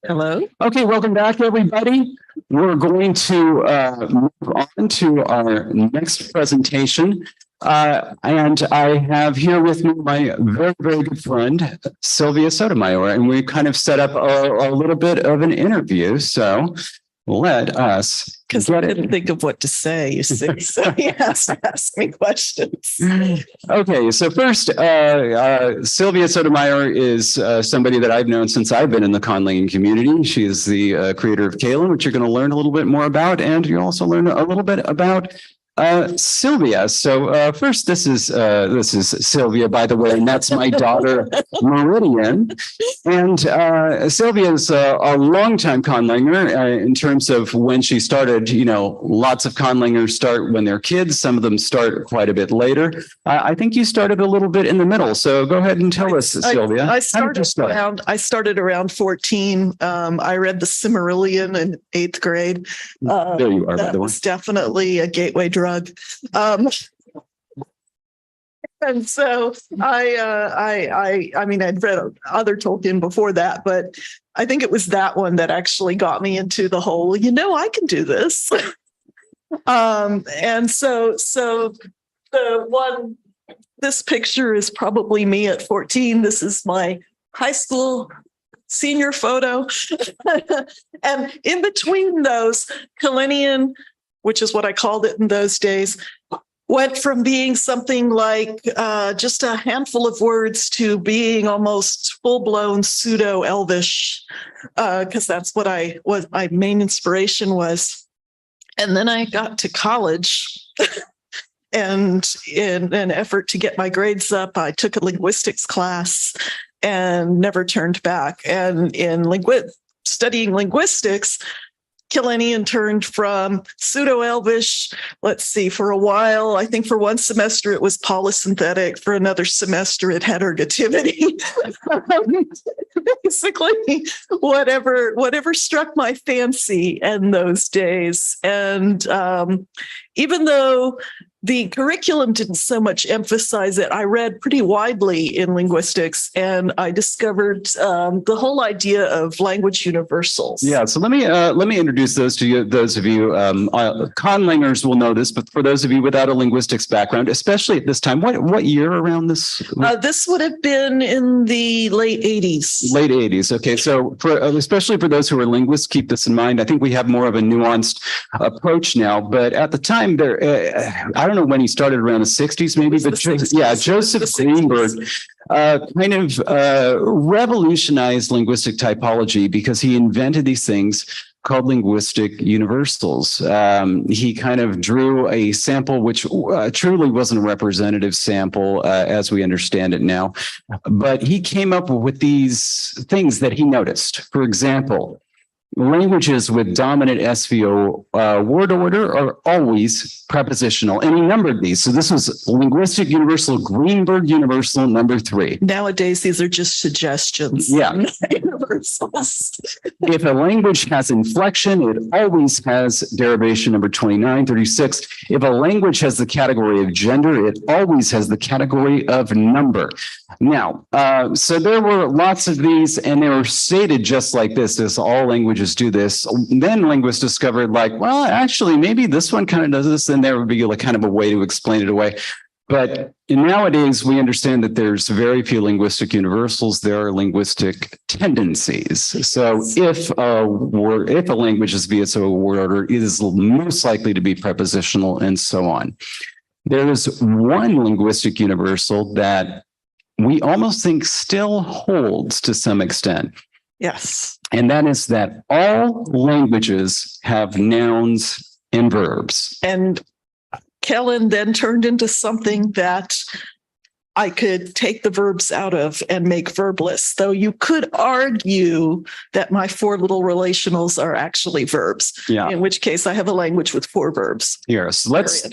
Hello. Okay, welcome back, everybody. We're going to move on to our next presentation. And I have here with me my very, very good friend, Sylvia Sotomayor, and we kind of set up a little bit of an interview. So let us Because I didn't think of what to say, you see. So he has to ask me questions. Okay, so first, Sylvia Sotomayor is somebody that I've known since I've been in the conlanging community. She is the creator of Kalen, which you're going to learn a little bit more about, and you also learn a little bit about Sylvia. So first, this is Sylvia, by the way, and that's my daughter Meridian. And Sylvia is a longtime conlanger in terms of when she started. You know, lots of conlangers start when they're kids. Some of them start quite a bit later. I think you started a little bit in the middle. So go ahead and tell us, Sylvia. I started around 14. I read the Silmarillion in 8th grade. There you are, by the way. Was definitely a gateway drug. And so I mean, I'd read other Tolkien before that, but I think it was that one that actually got me into the whole, I can do this. And so this picture is probably me at 14. This is my high school senior photo. And in between those, Kalinian, which is what I called it in those days, went from being something like just a handful of words to being almost full-blown pseudo-Elvish, because that's what my main inspiration was. And then I got to college, and in an effort to get my grades up, I took a linguistics class and never turned back. And in studying linguistics, Killennian turned from pseudo-Elvish, for a while. I think for one semester it was polysynthetic. For another semester it had ergativity. Basically, whatever struck my fancy in those days. And even though the curriculum didn't so much emphasize it, I read pretty widely in linguistics, and I discovered the whole idea of language universals. Yeah, so let me introduce those to you. Those of you conlangers will know this, but for those of you without a linguistics background, especially at this time, what year around this? This would have been in the late 80s. Late 80s. Okay, so especially for those who are linguists, keep this in mind. I think we have more of a nuanced approach now, but at the time I don't know when he started, around the 60s, maybe, but Joseph Greenberg kind of revolutionized linguistic typology because he invented these things called linguistic universals. He kind of drew a sample which truly wasn't a representative sample as we understand it now, but he came up with these things that he noticed. For example, languages with dominant SVO word order are always prepositional, and he numbered these. So this was linguistic universal, Greenberg universal number 3. Nowadays, these are just suggestions. Yeah. Universals. If a language has inflection, it always has derivation number 2936. If a language has the category of gender, it always has the category of number. Now, so there were lots of these, and they were stated just like this, as all languages do this. Then linguists discovered, like, well, actually, maybe this one kind of does this, and there would be like kind of a way to explain it away. But nowadays, we understand that there's very few linguistic universals. There are linguistic tendencies. So if a language is VSO word order, it is most likely to be prepositional, and so on. There is one linguistic universal that we almost think still holds to some extent. Yes. And that is that all languages have nouns and verbs. And Kellen then turned into something that I could take the verbs out of and make verbless, though you could argue that my 4 little relationals are actually verbs, in which case I have a language with 4 verbs. Yes, let's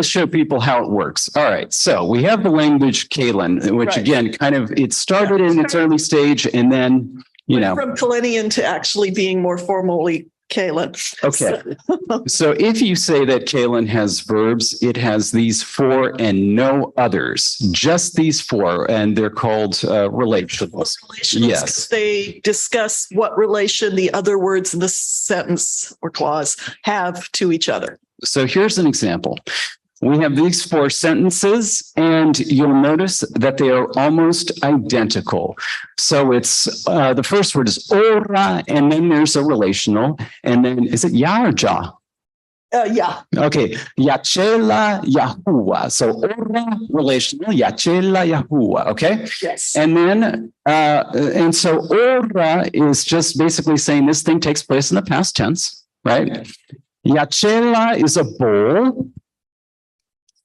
show people how it works. All right, so we have the language Kalen, which again, kind of, it started in its early stage, and then, from Kalenian to actually being more formally Kalen. Okay. So if you say that Kalen has verbs, it has these four and no others, just these four, and they're called relationals. Yes. They discuss what relation the other words in the sentence or clause have to each other. So here's an example. We have these four sentences, and you'll notice that they are almost identical. So it's the first word is ora, and then there's a relational, and then is it ya or ja? Yeah. Okay, Yachela Yahuwah. So ora relational, Yachela Yahuwah. Okay. Yes. And then, and so ora is just basically saying this thing takes place in the past tense, right? Yachela is a bowl.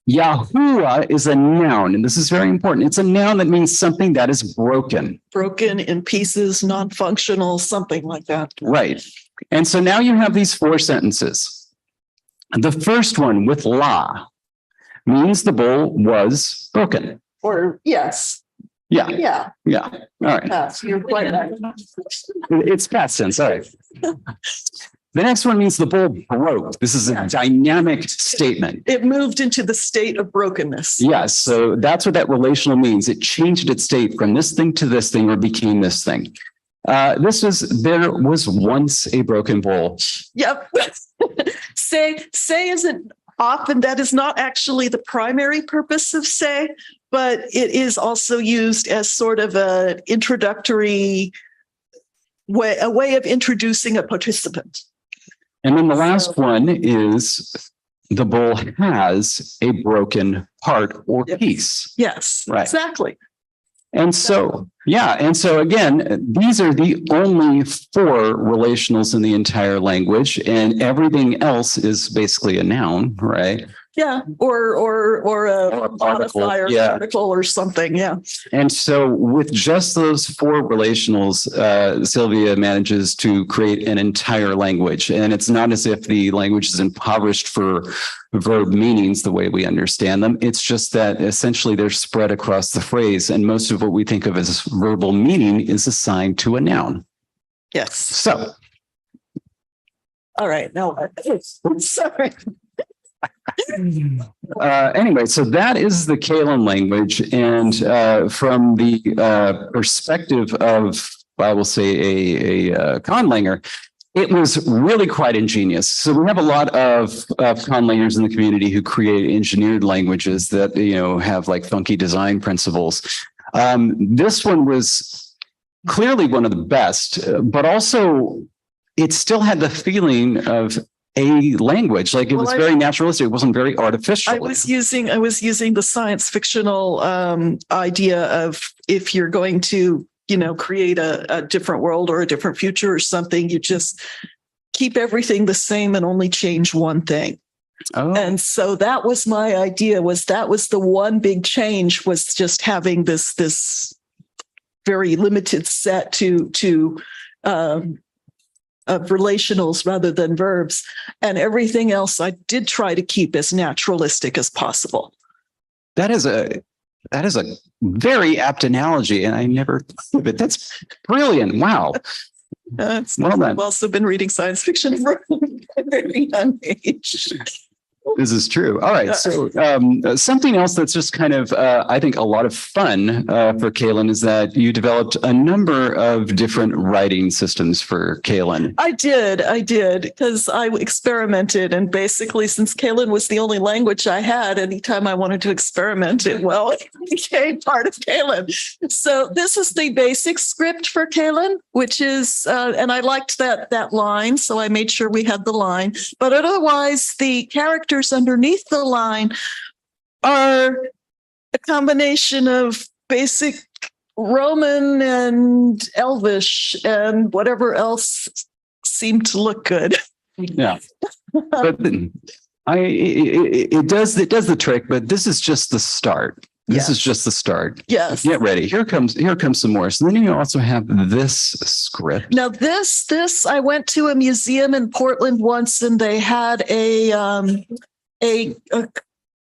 Yahuwah is a noun, and this is very important. It's a noun that means something that is broken. Broken in pieces, non-functional, something like that. Right. And so now you have these four sentences. The first one with la means the bowl was broken. Or yes. Yeah. Yeah. Yeah. All right. Yes, you're quite right. It's past tense. All right. The next one means the bowl broke. This is a dynamic statement. It moved into the state of brokenness. Yes. So that's what that relational means. It changed its state from this thing to this thing or became this thing. There was once a broken bowl. Yep. Say isn't often, that is not actually the primary purpose of say, but it is also used as sort of an introductory way, a way of introducing a participant. And then the last one is the bowl has a broken part or piece. Yes, right. Exactly. And so, yeah. And so again, these are the only four relationals in the entire language, and everything else is basically a noun, right? Yeah. Or a modifier, yeah. article or something. Yeah. And so with just those four relationals, Sylvia manages to create an entire language. And it's not as if the language is impoverished for verb meanings the way we understand them. It's just that essentially they're spread across the phrase. And most of what we think of as verbal meaning is assigned to a noun. Yes. So. All right. No, sorry. Anyway, so that is the Kalen language. And from the perspective of, I will say, a conlanger, it was really quite ingenious. So we have a lot of conlangers in the community who create engineered languages that, have like funky design principles. This one was clearly one of the best, but also it still had the feeling of a language. Like it was very naturalistic. It wasn't very artificial. I was using the science fictional idea of if you're going to, create a different world or a different future or something, you just keep everything the same and only change one thing. Oh. And so that was my idea, that was the one big change, was just having this very limited set to of relationals rather than verbs, and everything else I did try to keep as naturalistic as possible. That is a very apt analogy, and I never thought of it. That's brilliant. Wow. Well, I've also been reading science fiction from a very young age. This is true. All right. So something else that's just kind of, I think, a lot of fun for Kalen is that you developed a number of different writing systems for Kalen. I did, because I experimented. And basically, since Kalen was the only language I had, anytime I wanted to experiment, it became part of Kalen. So this is the basic script for Kalen, which is, and I liked that line, so I made sure we had the line. But otherwise, the characters underneath the line are a combination of basic Roman and Elvish and whatever else seemed to look good. Yeah, but it does the trick. But this is just the start. This is just the start. Yes. Get ready. Here comes some more. So then you also have this script. Now this I went to a museum in Portland once, and they had a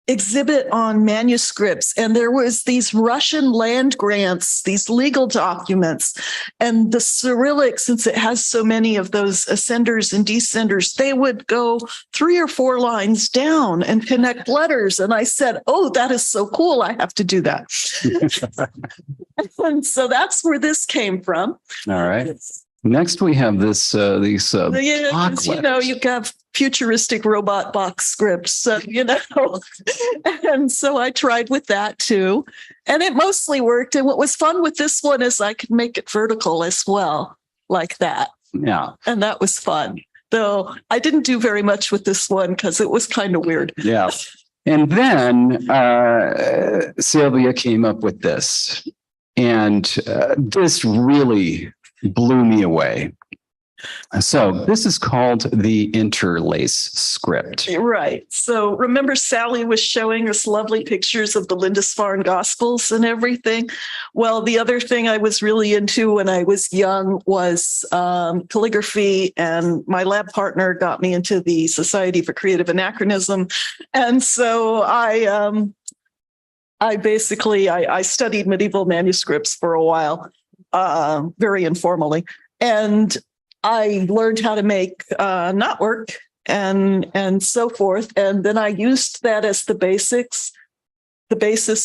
exhibit on manuscripts, and there was these Russian land grants, these legal documents, and the Cyrillic, since it has so many of those ascenders and descenders, they would go 3 or 4 lines down and connect letters. And I said, oh, that is so cool. I have to do that. And so that's where this came from. All right. Next, we have these Yeah, block 'cause, letters. you have futuristic robot box scripts, and so I tried with that too, and it mostly worked. And what was fun with this one is I could make it vertical as well, like that, Yeah. and that was fun. Though I didn't do very much with this one because it was kind of weird. Yeah. And then Sylvia came up with this, and this really blew me away. So this is called the interlace script. Right. So remember, Sally was showing us lovely pictures of the Lindisfarne Gospels and everything. Well, the other thing I was really into when I was young was calligraphy, and my lab partner got me into the Society for Creative Anachronism. And so I studied medieval manuscripts for a while, very informally. And I learned how to make knotwork and so forth. And then I used that as the basis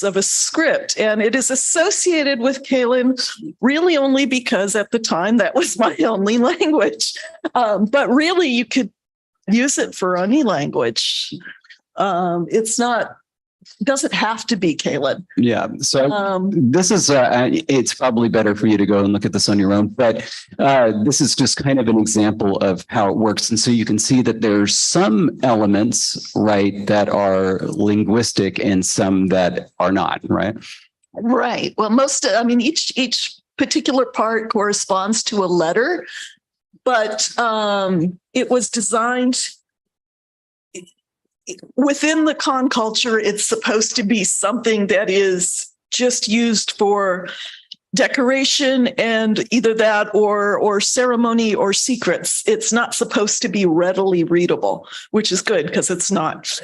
of a script. And it is associated with Kalin really only because at the time that was my only language. But really, you could use it for any language. Doesn't have to be Kalin. Yeah. So this is, it's probably better for you to go and look at this on your own, but this is just kind of an example of how it works. And so you can see that there's some elements, right, that are linguistic and some that are not, right? Right. Well, each particular part corresponds to a letter, but it was designed within the con culture. It's supposed to be something that is just used for decoration and either that or ceremony or secrets. It's not supposed to be readily readable, which is good because it's not.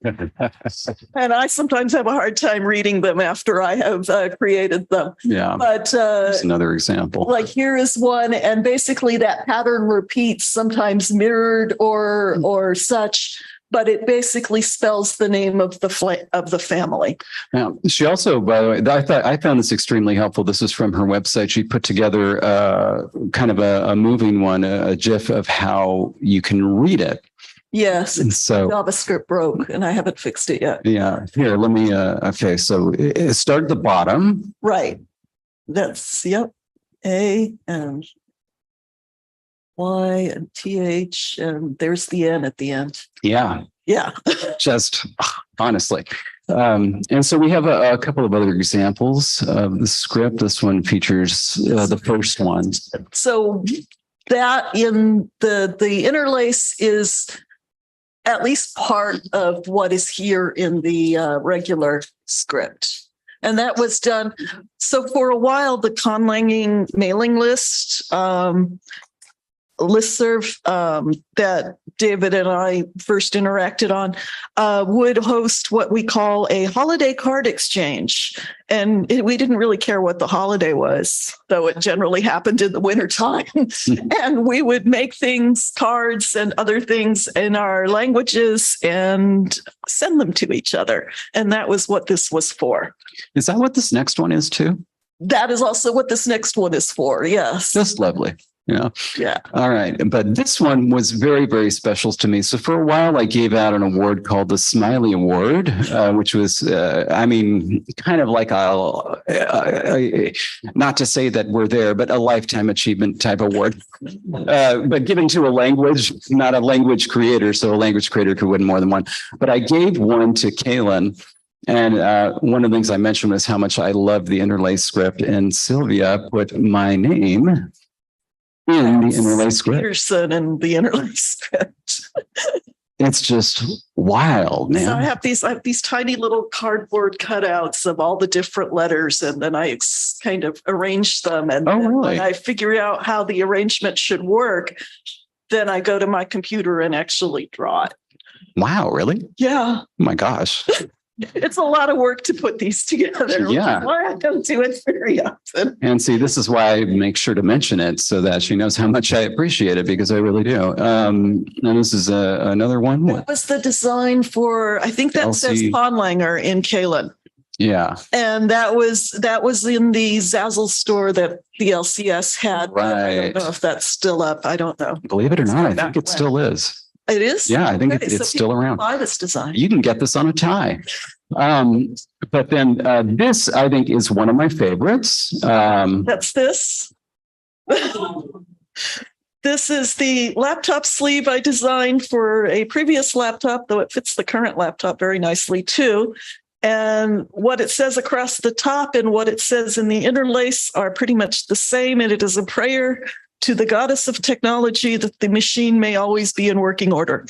And I sometimes have a hard time reading them after I have created them. Yeah. But That's another example. like here is one, and basically that pattern repeats, sometimes mirrored or such. But it basically spells the name of the family. Now, she also, by the way, I found this extremely helpful. This is from her website. She put together kind of a moving one, a GIF of how you can read it. Yes, And so JavaScript broke, and I haven't fixed it yet. Yeah, here, let me. Okay, so start at the bottom. Right. That's A and Y and TH, and there's the N at the end. Yeah. Yeah. Just honestly. And so we have a couple of other examples of the script. This one features the first one. So that in the interlace is at least part of what is here in the regular script. And that was done. So for a while, the conlanging mailing list, listserv that David and I first interacted on would host what we call a holiday card exchange. And we didn't really care what the holiday was, though it generally happened in the wintertime. And we would make things, cards and other things in our languages and send them to each other. And that was what this was for. Is that what this next one is too? That is also what this next one is for. Yes. Just lovely. Yeah. Yeah. All right. But this one was very, very special to me. So for a while, I gave out an award called the Smiley Award, which was, kind of like not to say that we're there, but a lifetime achievement type award, but given to a language, not a language creator. So a language creator could win more than one. But I gave one to Kalin. And one of the things I mentioned was how much I love the interlace script. And Sylvia put my name in the interlace script. Peterson and the interlace script. It's just wild, man. So I have these tiny little cardboard cutouts of all the different letters, and then I kind of arrange them. And then when I figure out how the arrangement should work, then I go to my computer and actually draw it. Wow, really? Yeah. Oh my gosh. It's a lot of work to put these together. Yeah. Why I don't do it very often. And see, this is why I make sure to mention it so that she knows how much I appreciate it, because I really do. And this is another one. That was the design for, I think that says LC. Conlanger in Kalen. Yeah. And that was in the Zazzle store that the LCS had. I Right. don't know if that's still up. I don't know. Believe it or not, I think Back it when. still is. It is? Yeah, I think Okay, so it's still people around. buy this design. You can get this on a tie. But then this, I think, is one of my favorites. That's this. This is the laptop sleeve I designed for a previous laptop, though it fits the current laptop very nicely too. And what it says across the top and what it says in the interlace are pretty much the same. And it is a prayer to the goddess of technology that the machine may always be in working order.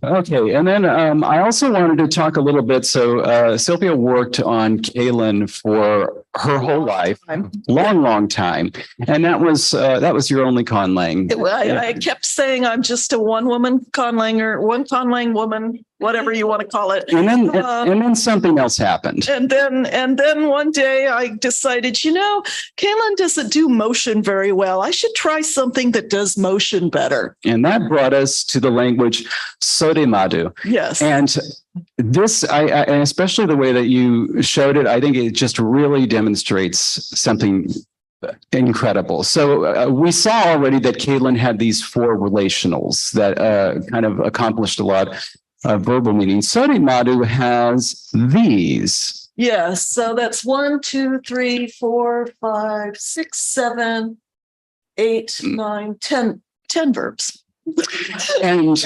Okay, and then I also wanted to talk a little bit. So Sylvia worked on Kalen for her whole life, long time, and that was your only conlang. I kept saying I'm just a one-woman conlanger, one conlang woman, whatever you want to call it. And then something else happened. And then one day I decided, Kalen doesn't do motion very well. I should try something that does motion better. And that brought us to the language Sotemadu. Yes. And this, and especially the way that you showed it, I think it just really demonstrates something incredible. So we saw already that Kalen had these 4 relationals that kind of accomplished a lot of verbal meaning. Sotemadu has these. Yes. So that's 1, 2, 3, 4, 5, 6, 7, 8, 9, 10 verbs. And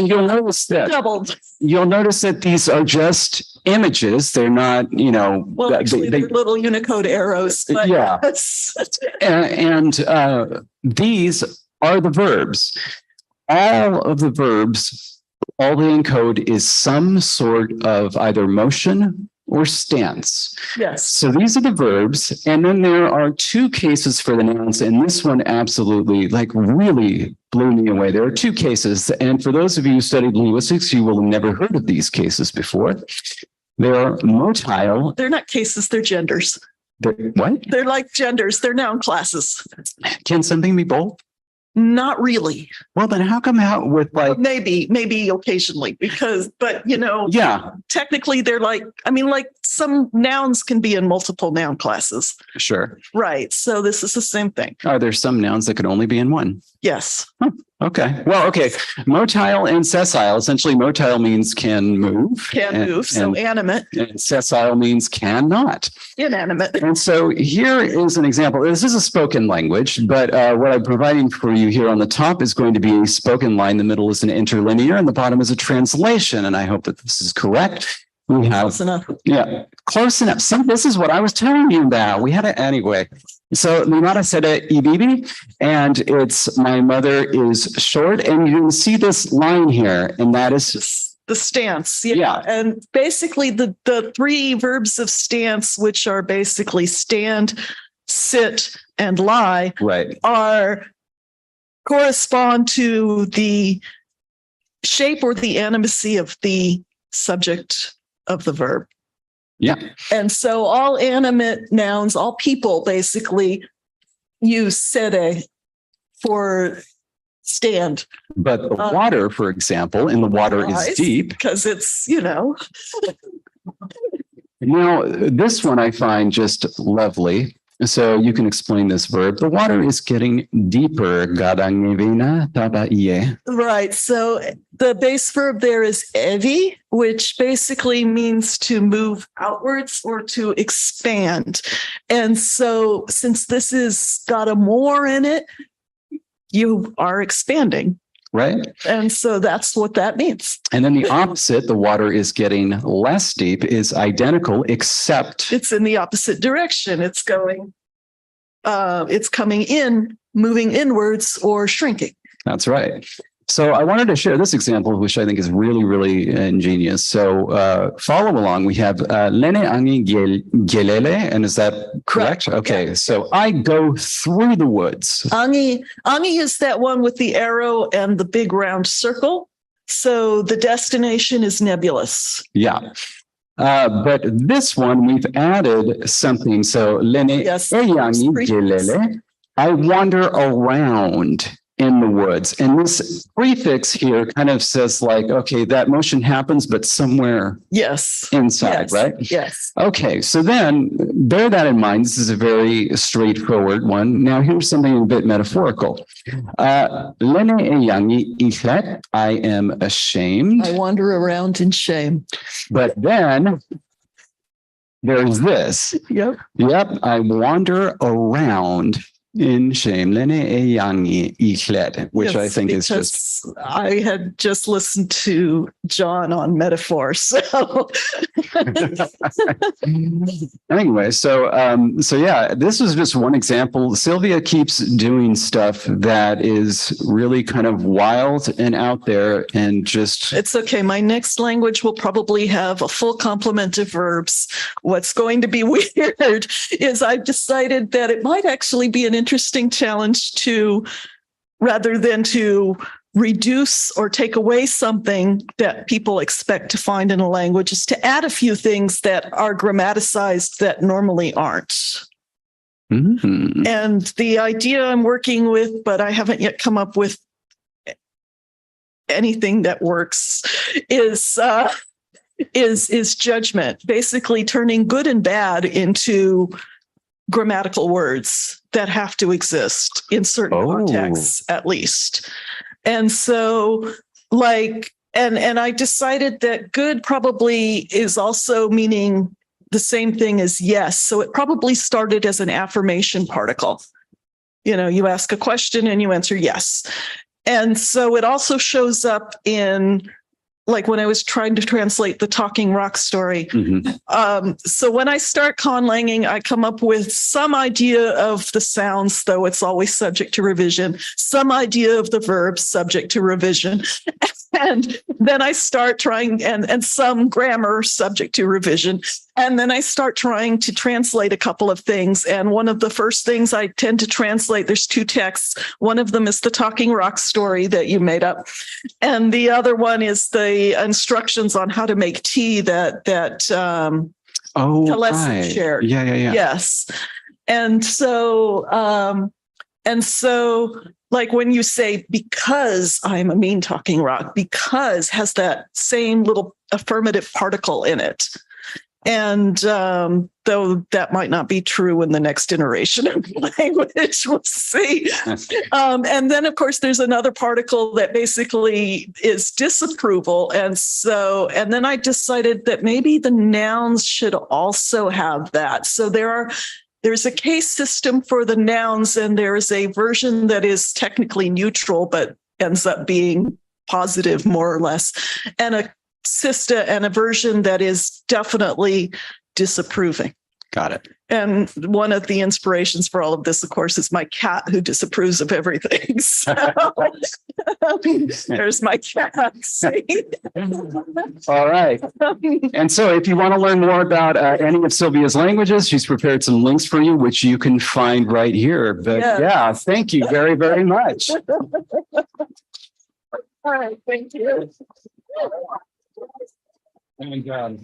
you'll notice that Doubled. You'll notice that these are just images. They're not, Well, actually, they're little Unicode arrows. But yeah. Yes. And these are the verbs. All of the verbs, all they encode is some sort of either motion or stance. Yes. So these are the verbs. And then there are 2 cases for the nouns. And this one absolutely, really blew me away. There are 2 cases. And for those of you who studied linguistics, you will have never heard of these cases before. They are motile. They're not cases, they're genders. What? They're like genders, they're noun classes. Can something be both? Not really. Well, then how come out with Maybe occasionally but yeah, technically they're like some nouns can be in multiple noun classes. sure. Right. So this is the same thing. Are there some nouns that could only be in one? Yes. Okay. Well, okay. Motile and sessile. Essentially, motile means can move. So animate. And sessile means cannot. Inanimate. And so here is an example. This is a spoken language, but what I'm providing for you here on the top is going to be a spoken line. The middle is an interlinear and the bottom is a translation. And I hope that this is correct. We have, Close enough. yeah, close enough. This is what I was telling you about. We had it anyway. So Limara said ibibi, and it's my mother is short, and you can see this line here, and that is The stance. Yeah. And basically the 3 verbs of stance, which are basically stand, sit, and lie, right. correspond to the shape or the animacy of the subject of the verb. Yeah. And so all animate nouns, all people basically use sere for stand. But the water, for example, and the water is deep. Because it's, Now, this one I find just lovely. So you can explain this verb. The water is getting deeper. Right. So the base verb there is evi, which basically means to move outwards or to expand. And so since this has got a more in it, you are expanding. Right. And so that's what that means. And then the opposite, the water is getting less deep, is identical, except It's in the opposite direction. It's going, it's coming in, moving inwards or shrinking. that's right. So I wanted to share this example, which I think is really, really ingenious. So follow along. We have Lene Angi Gelele, and is that correct? Okay, Yeah. so I go through the woods. Angi is that one with the arrow and the big round circle. So the destination is nebulous. Yeah. But this one, we've added something. So Lene Yes. Eyangi Gelele, I wander around in the woods. And this prefix here kind of says like, okay, that motion happens, but somewhere Yes. inside, Yes. right? Yes. Okay, so then bear that in mind. This is a very straightforward one. Now here's something a bit metaphorical. Lene eyangi ihlet, I am ashamed. I wander around in shame. But then there's this. Yep. Yep, I wander around in shame. Lene eyangi ihlet, which I Yes, think is because just. I had just listened to John on metaphor. So Anyway, so yeah, this was just one example. Sylvia keeps doing stuff that is really kind of wild and out there, and just it's okay. My next language will probably have a full complement of verbs. What's going to be weird is I've decided that it might actually be an interesting challenge to, rather than to reduce or take away something that people expect to find in a language, is to add a few things that are grammaticized that normally aren't. Mhm. And the idea I'm working with, but I haven't yet come up with anything that works, is judgment, basically turning good and bad into grammatical words that have to exist in certain contexts, at least. And so, like, and I decided that good probably is also meaning the same thing as yes. So it probably started as an affirmation particle. You know, you ask a question and you answer yes. And so it also shows up in, like, when I was trying to translate the Talking Rock story. So when I start conlanging, I come up with some idea of the sounds, though it's always subject to revision, some idea of the verbs subject to revision. And then I start trying, and some grammar subject to revision. And then I start trying to translate a couple of things. And one of the first things I tend to translate, there's two texts. One of them is the Talking Rock story that you made up. And the other one is the instructions on how to make tea that Peterson shared. Yeah. Yes. And so, like when you say, because I'm a mean talking rock, because has that same little affirmative particle in it. And though that might not be true in the next iteration of language, we'll see. And then, of course, there's another particle that basically is disapproval. And then I decided that maybe the nouns should also have that. So there's a case system for the nouns, and there is a version that is technically neutral, but ends up being positive more or less, and a version that is definitely disapproving. Got it. And one of the inspirations for all of this, of course, is my cat, who disapproves of everything. So there's my cat. All right. And so if you want to learn more about any of Sylvia's languages, she's prepared some links for you, which you can find right here. But yeah, thank you very, very much. All right. Thank you. Oh my God.